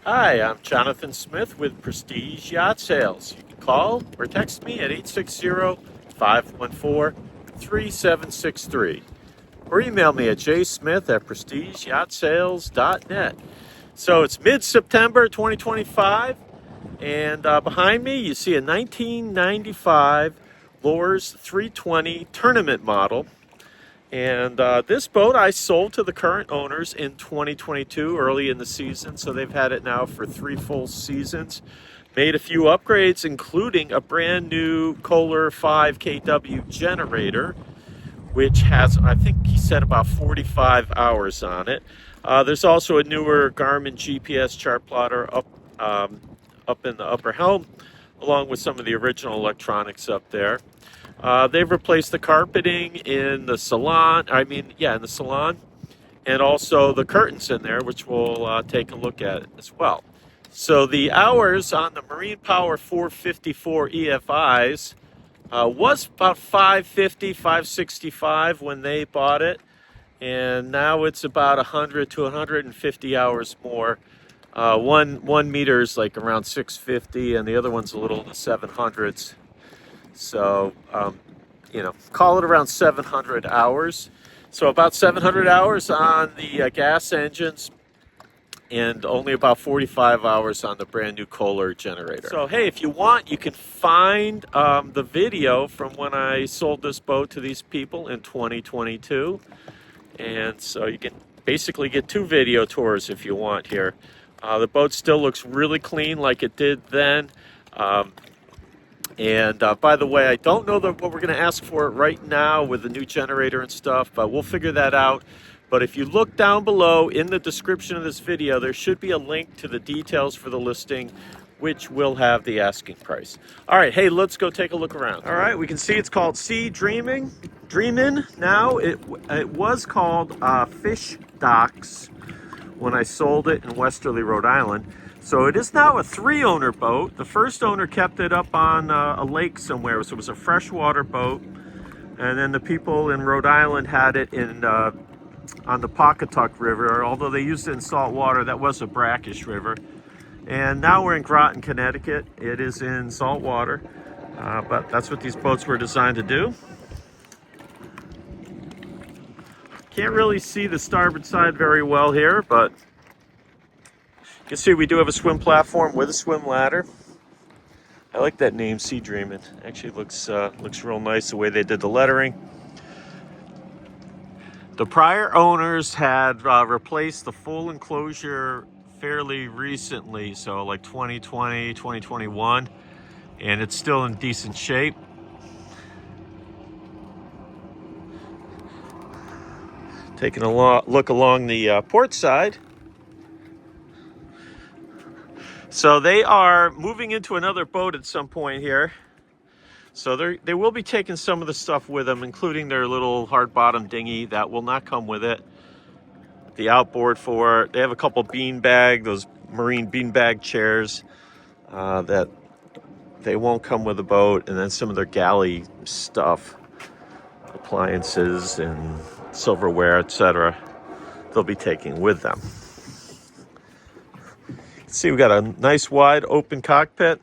Hi, I'm Jonathan Smith with Prestige Yacht Sales. You can call or text me at 860-514-3763 or email me at jsmith@prestigeyahtsales.net. So it's mid-September 2025, and behind me you see a 1995 Luhrs 320 tournament model. And this boat I sold to the current owners in 2022, early in the season. So they've had it now for 3 full seasons. Made a few upgrades, including a brand new Kohler 5 kW generator, which has, I think he said, about 45 hours on it. There's also a newer Garmin GPS chart plotter up in the upper helm, along with some of the original electronics up there. They've replaced the carpeting in the salon. In the salon, and also the curtains in there, which we'll take a look at as well. So the hours on the Marine Power 454 EFIs was about 550, 565 when they bought it, and now it's about 100 to 150 hours more. One meter is like around 650, and the other one's a little in the 700s. So, call it around 700 hours. So about 700 hours on the gas engines and only about 45 hours on the brand new Kohler generator. So, hey, if you want, you can find the video from when I sold this boat to these people in 2022. And so you can basically get 2 video tours if you want here. The boat still looks really clean like it did then. And by the way, I don't know what we're going to ask for it right now with the new generator and stuff, but we'll figure that out. But if you look down below in the description of this video, there should be a link to the details for the listing, which will have the asking price. All right, hey, let's go take a look around. All right, we can see it's called Sea Dreamin' now. It was called Fish Docks when I sold it in Westerly, Rhode Island. So it is now a 3-owner boat. The first owner kept it up on a lake somewhere, so it was a freshwater boat. And then the people in Rhode Island had it on the Pawcatuck River. Although they used it in salt water, that was a brackish river. And now we're in Groton, Connecticut. It is in salt water, but that's what these boats were designed to do. Can't really see the starboard side very well here, but you can see we do have a swim platform with a swim ladder. I like that name, Sea Dreamin'. Actually looks real nice the way they did the lettering. The prior owners had replaced the full enclosure fairly recently, so like 2020, 2021, and it's still in decent shape. Taking a look along the port side. So they are moving into another boat at some point here. So they will be taking some of the stuff with them, including their little hard bottom dinghy that will not come with it. The outboard for it. They have a couple those marine beanbag chairs that they won't come with the boat, and then some of their galley stuff, appliances and silverware, etc. they'll be taking with them. See, we got a nice wide open cockpit.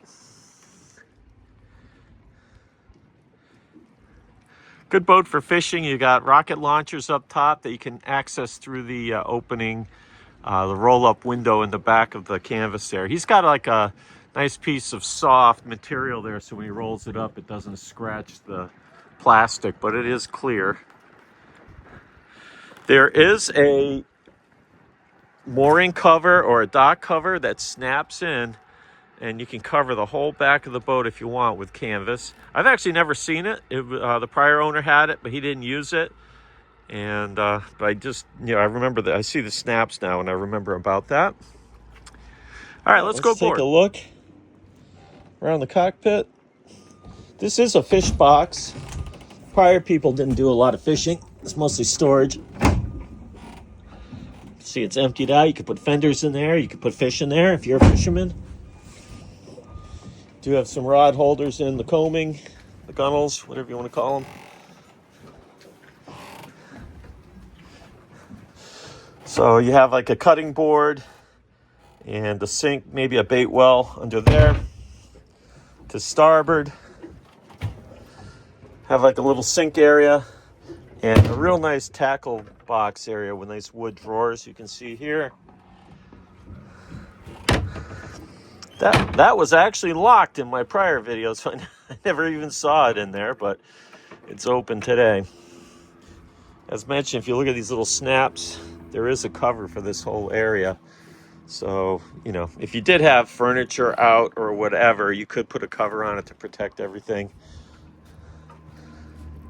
Good boat for fishing. You got rocket launchers up top that you can access through the opening, the roll-up window in the back of the canvas there. He's got like a nice piece of soft material there, so when he rolls it up, it doesn't scratch the plastic, but it is clear. There is a mooring cover or a dock cover that snaps in, and you can cover the whole back of the boat if you want with canvas. I've actually never seen it. The prior owner had it, but he didn't use it. And but I just, I remember that. I see the snaps now, and I remember about that. All right, let's go aboard. Take a look around the cockpit. This is a fish box. Prior people didn't do a lot of fishing. It's mostly storage. See, it's emptied out. You could put fenders in there. You could put fish in there if you're a fisherman. Do have some rod holders in the combing, the gunnels, whatever you want to call them. So you have like a cutting board And the sink, maybe a bait well under there. To starboard, have like a little sink area and a real nice tackle box area with nice wood drawers you can see here. That was actually locked in my prior video, so I never even saw it in there, but it's open today. As mentioned, if you look at these little snaps, there is a cover for this whole area. So, you know, if you did have furniture out or whatever, you could put a cover on it to protect everything.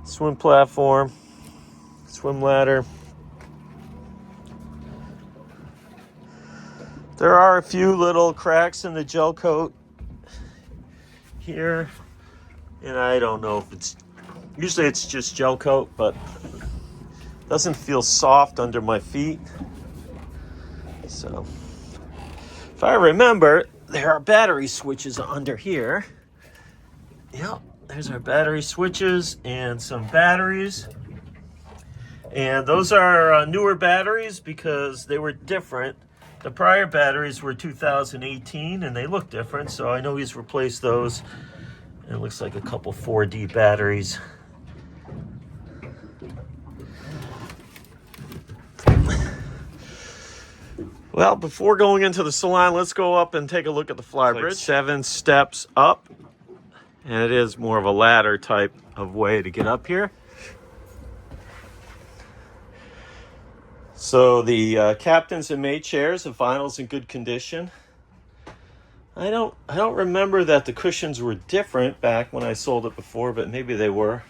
Swim platform, swim ladder. There are a few little cracks in the gel coat here, and I don't know if usually it's just gel coat, but it doesn't feel soft under my feet. So, if I remember, there are battery switches under here. Yep, there's our battery switches and some batteries. And those are newer batteries because they were different. The prior batteries were 2018 and they look different, so I know he's replaced those. And it looks like a couple 4D batteries. Well, before going into the Salon, let's go up and take a look at the Flybridge. Like 7 steps up, and it is more of a ladder type of way to get up here. So the captain's and mate chairs, the vinyl's in good condition. I don't remember that the cushions were different back when I sold it before, but maybe they were.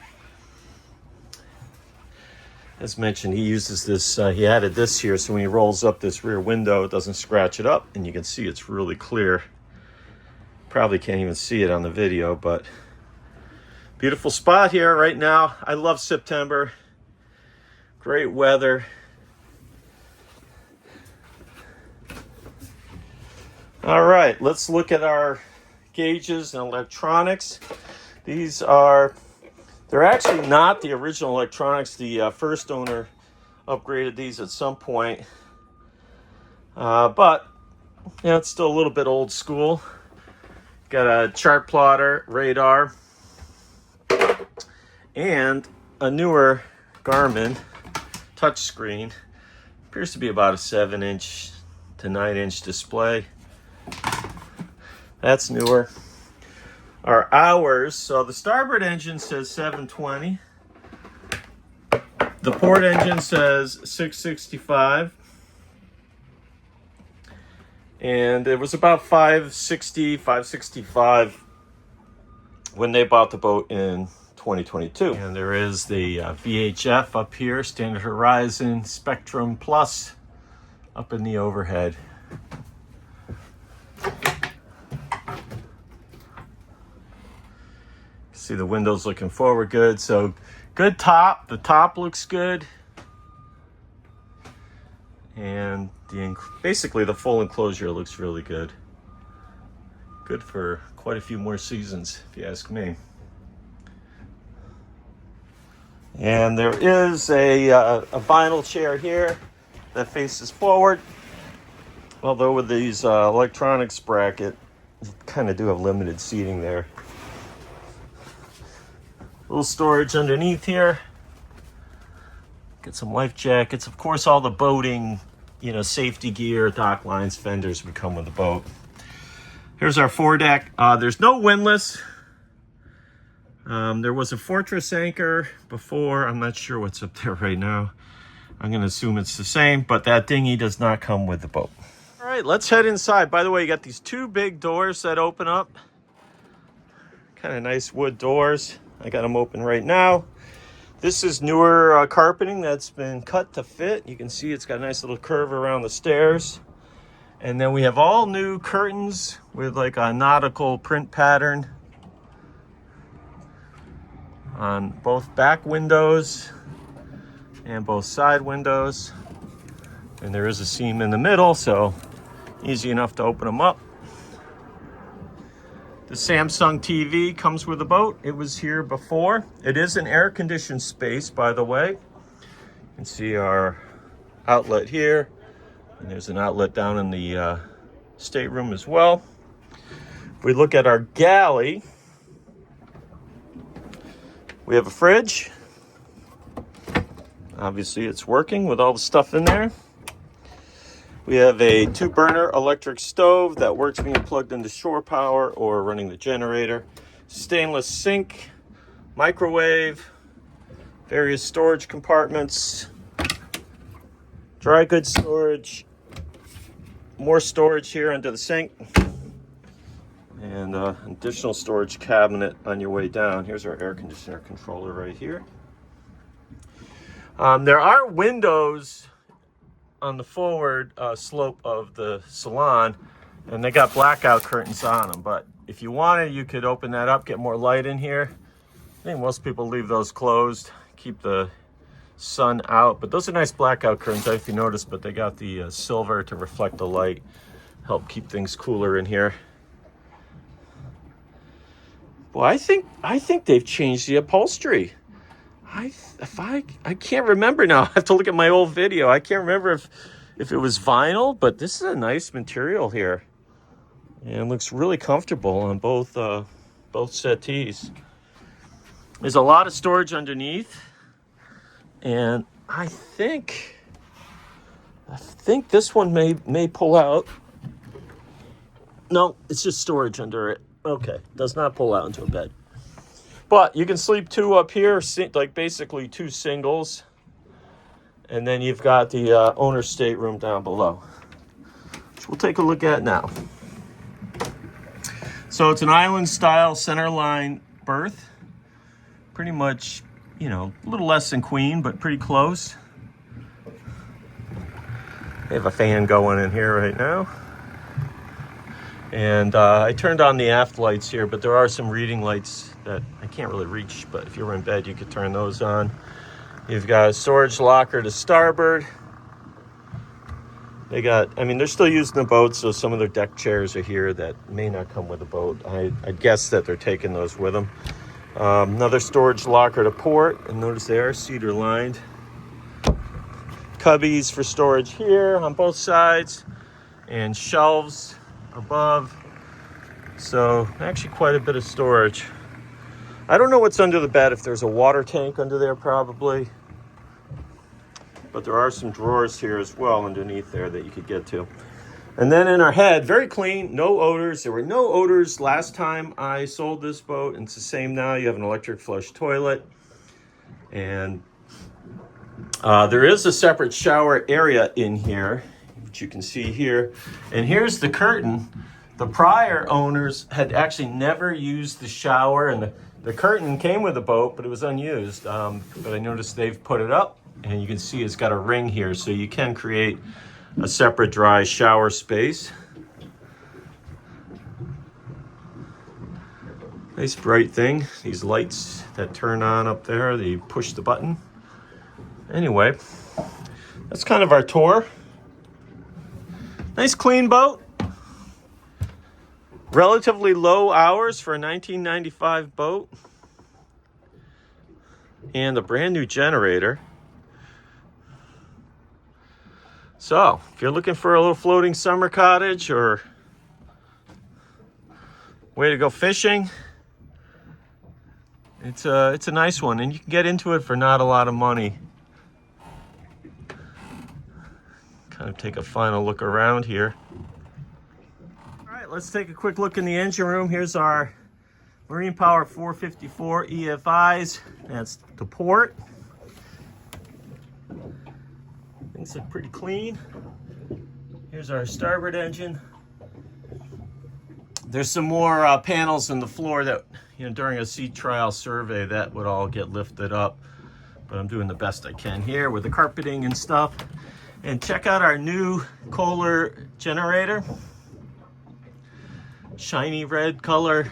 As mentioned, he uses this, he added this here, so when he rolls up this rear window, it doesn't scratch it up, and you can see it's really clear. Probably can't even see it on the video, but beautiful spot here right now. I love September. Great weather. All right, let's look at our gauges and electronics. They're actually not the original electronics. The first owner upgraded these at some point. But, yeah, it's still a little bit old school. Got a chart plotter, radar, and a newer Garmin touchscreen. Appears to be about a 7-inch to 9-inch display. That's newer. Our hours, so the starboard engine says 720. The port engine says 665. And it was about 560, 565 when they bought the boat in 2022. And there is the VHF up here, Standard Horizon Spectrum Plus up in the overhead. See the windows looking forward good. So good top. The top looks good. And basically the full enclosure looks really good. Good for quite a few more seasons, if you ask me. And there is a vinyl chair here that faces forward. Although with these electronics bracket, you kind of do have limited seating there. Little storage underneath here. Get some life jackets. Of course, all the boating, safety gear, dock lines, fenders would come with the boat. Here's our foredeck. There's no windlass. There was a Fortress anchor before. I'm not sure what's up there right now. I'm going to assume it's the same, but that dinghy does not come with the boat. All right, let's head inside. By the way, you got these 2 big doors that open up. Kind of nice wood doors. I got them open right now. This is newer carpeting that's been cut to fit. You can see it's got a nice little curve around the stairs. And then we have all new curtains with like a nautical print pattern on both back windows and both side windows. And there is a seam in the middle, so easy enough to open them up. The Samsung TV comes with the boat. It was here before. It is an air-conditioned space, by the way. You can see our outlet here. And there's an outlet down in the stateroom as well. If we look at our galley, we have a fridge. Obviously it's working with all the stuff in there. We have a 2-burner electric stove that works being plugged into shore power or running the generator. Stainless sink, microwave, various storage compartments, dry goods storage, more storage here under the sink, and additional storage cabinet on your way down. Here's our air conditioner controller right here. There are windows on the forward slope of the Salon, and they got blackout curtains on them, but if you wanted, you could open that up, get more light in here. I think most people leave those closed, keep the sun out, but those are nice blackout curtains, if you notice, but they got the silver to reflect the light, help keep things cooler in here. Well, I think they've changed the upholstery. I can't remember now. I have to look at my old video. I can't remember if it was vinyl, but this is a nice material here. And it looks really comfortable on both settees. There's a lot of storage underneath. And I think this one may pull out. No, it's just storage under it. Okay, does not pull out into a bed. But you can sleep 2 up here, like basically 2 singles. And then you've got the owner's stateroom down below, which we'll take a look at now. So it's an island-style centerline berth. Pretty much, you know, a little less than queen, but pretty close. They have a fan going in here right now. And I turned on the aft lights here, but there are some reading lights that I can't really reach, but if you were in bed, you could turn those on. You've got a storage locker to starboard. They're still using the boat, so some of their deck chairs are here that may not come with the boat. I'd guess that they're taking those with them. Another storage locker to port, and notice they are cedar lined. Cubbies for storage here on both sides, and shelves above. So actually quite a bit of storage. I don't know what's under the bed, if there's a water tank under there probably. But there are some drawers here as well underneath there that you could get to. And then in our head, very clean, no odors. There were no odors last time I sold this boat, and it's the same now. You have an electric flush toilet. And there is a separate shower area in here, which you can see here. And here's the curtain. The prior owners had actually never used the shower, and the curtain came with the boat, but it was unused. But I noticed they've put it up, and you can see it's got a ring here, so you can create a separate dry shower space. Nice bright thing. These lights that turn on up there, they push the button. Anyway, that's kind of our tour. Nice clean boat. Relatively low hours for a 1995 boat. And a brand new generator. So, if you're looking for a little floating summer cottage or way to go fishing, it's a nice one, and you can get into it for not a lot of money. Kind of take a final look around here. All right, let's take a quick look in the engine room. Here's our Marine Power 454 EFIs. That's the port. Things look pretty clean. Here's our starboard engine. There's some more panels in the floor that, during a sea trial survey, that would all get lifted up. But I'm doing the best I can here with the carpeting and stuff. And check out our new Kohler generator. Shiny red color.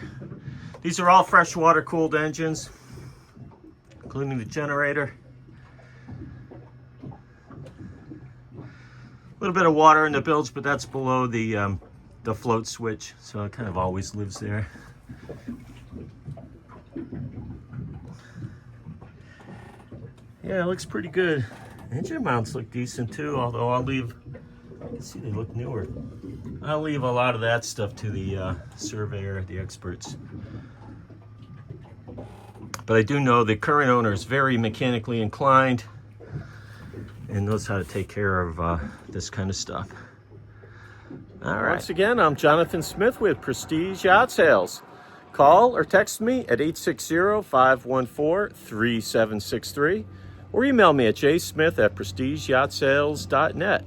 These are all freshwater cooled engines, including the generator. A little bit of water in the bilge, but that's below the float switch, so it kind of always lives there. Yeah, it looks pretty good. Engine mounts look decent too, although you can see they look newer. I'll leave a lot of that stuff to the surveyor, the experts. But I do know the current owner is very mechanically inclined and knows how to take care of this kind of stuff. All right. Once again, I'm Jonathan Smith with Prestige Yacht Sales. Call or text me at 860-514-3763 or email me at jsmith@prestigeyahtsales.net.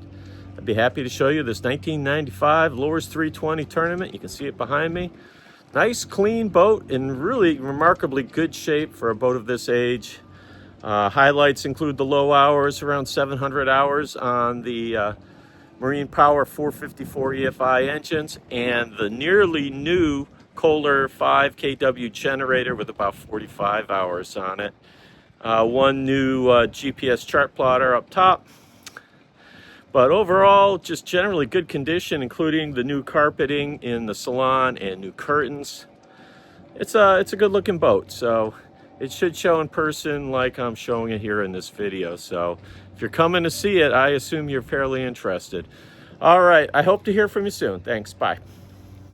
I'd be happy to show you this 1995 Luhrs 320 tournament. You can see it behind me. Nice, clean boat in really remarkably good shape for a boat of this age. Highlights include the low hours, around 700 hours on the Marine Power 454 EFI engines, and the nearly new Kohler 5 kW generator with about 45 hours on it. One new GPS chart plotter up top. But overall, just generally good condition, including the new carpeting in the salon and new curtains. It's a good looking boat, so it should show in person like I'm showing it here in this video. So if you're coming to see it, I assume you're fairly interested. All right, I hope to hear from you soon. Thanks, bye.